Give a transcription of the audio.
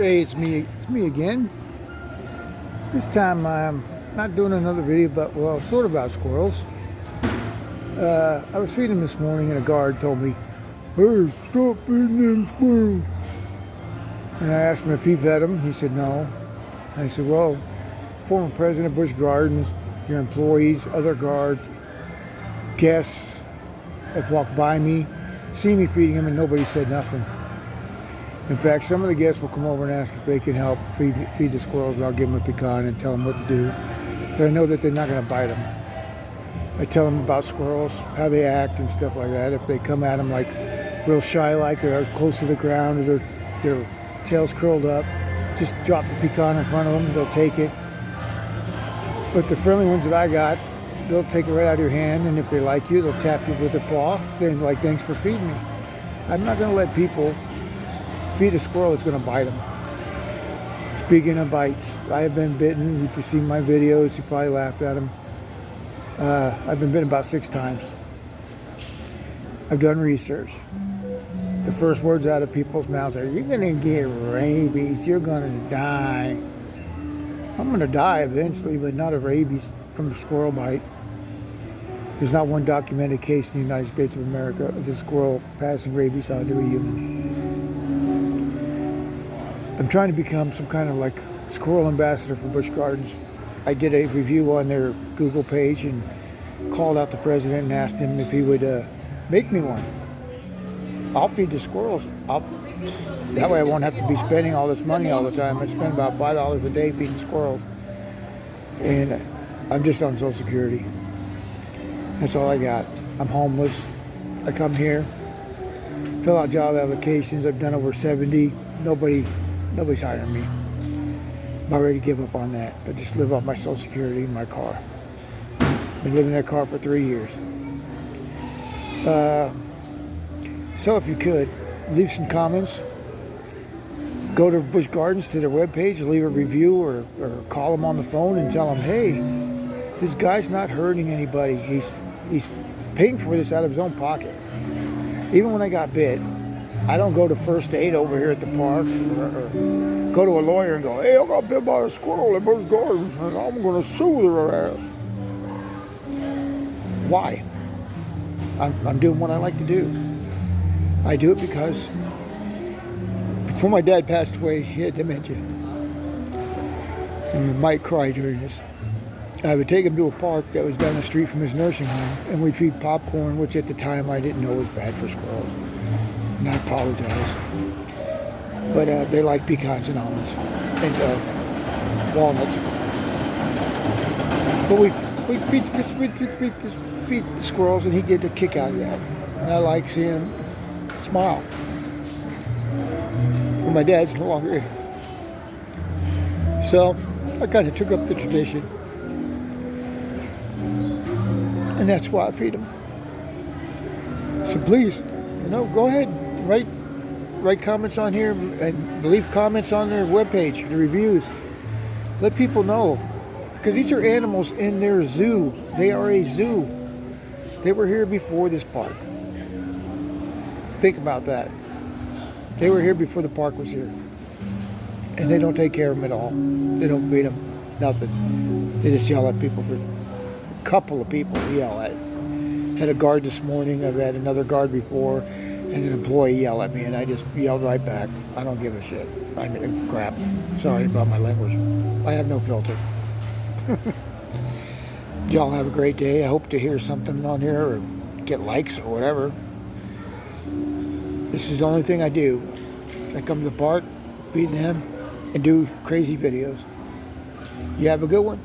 Hey, it's me again. This time I'm not doing another video, but well, sort of about squirrels. I was feeding them this morning and a guard told me, "Hey, stop feeding them squirrels." And I asked him if he fed them. He said no. I said, well, former president of Busch Gardens, your employees, other guards, guests have walked by me, see me feeding them, and nobody said nothing. In fact, some of the guests will come over and ask if they can help feed the squirrels, and I'll give them a pecan and tell them what to do. But I know that they're not going to bite them. I tell them about squirrels, how they act and stuff like that. If they come at them like real shy, like they're close to the ground, or their tails curled up, just drop the pecan in front of them, they'll take it. But the friendly ones that I got, they'll take it right out of your hand, and if they like you, they'll tap you with their paw, saying like, thanks for feeding me. I'm not going to let people feed a squirrel that's going to bite them. Speaking of bites, I have been bitten. If you've seen my videos, you probably laughed at them. I've been bitten about 6 times. I've done research. The first words out of people's mouths are, you're going to get rabies, you're going to die. I'm going to die eventually, but not of rabies from a squirrel bite. There's not one documented case in the United States of America of a squirrel passing rabies on to a human. I'm trying to become some kind of like squirrel ambassador for Busch Gardens. I did a review on their Google page and called out the president and asked him if he would make me one. I'll feed the squirrels. That way I won't have to be spending all this money all the time. I spend about $5 a day feeding squirrels. And I'm just on Social Security. That's all I got. I'm homeless. I come here, fill out job applications. I've done over 70. Nobody's hiring me. I'm ready to give up on that. I just live off my Social Security and my car. Been living in that car for 3 years. So if you could, leave some comments. Go to Busch Gardens, to their webpage, leave a review, or call them on the phone and tell them, hey, this guy's not hurting anybody. He's paying for this out of his own pocket. Even when I got bit, I don't go to first aid over here at the park, or go to a lawyer and go, hey, I got bit by a squirrel at Busch Gardens and I'm going to sue their ass. Why? I'm doing what I like to do. I do it because before my dad passed away, he had dementia. And we might cry during this. I would take him to a park that was down the street from his nursing home, and we'd feed popcorn, which at the time I didn't know was bad for squirrels. And I apologize. But they like pecans and almonds and walnuts. But we'd feed the squirrels, and he'd get a kick out of that. And I like seeing him smile. And my dad's no longer here. So I kind of took up the tradition. And that's why I feed them. So please, go ahead, write comments on here and leave comments on their webpage, the reviews. Let people know. Because these are animals in their zoo. They are a zoo. They were here before this park. Think about that. They were here before the park was here. And they don't take care of them at all. They don't feed them. Nothing. They just yell at people. For a couple of people to yell at. Had a guard this morning. I've had another guard before. And an employee yell at me. And I just yelled right back. I don't give a shit. I mean, crap. Sorry about my language. I have no filter. Y'all have a great day. I hope to hear something on here or get likes or whatever. This is the only thing I do. I come to the park, feed them, and do crazy videos. You have a good one.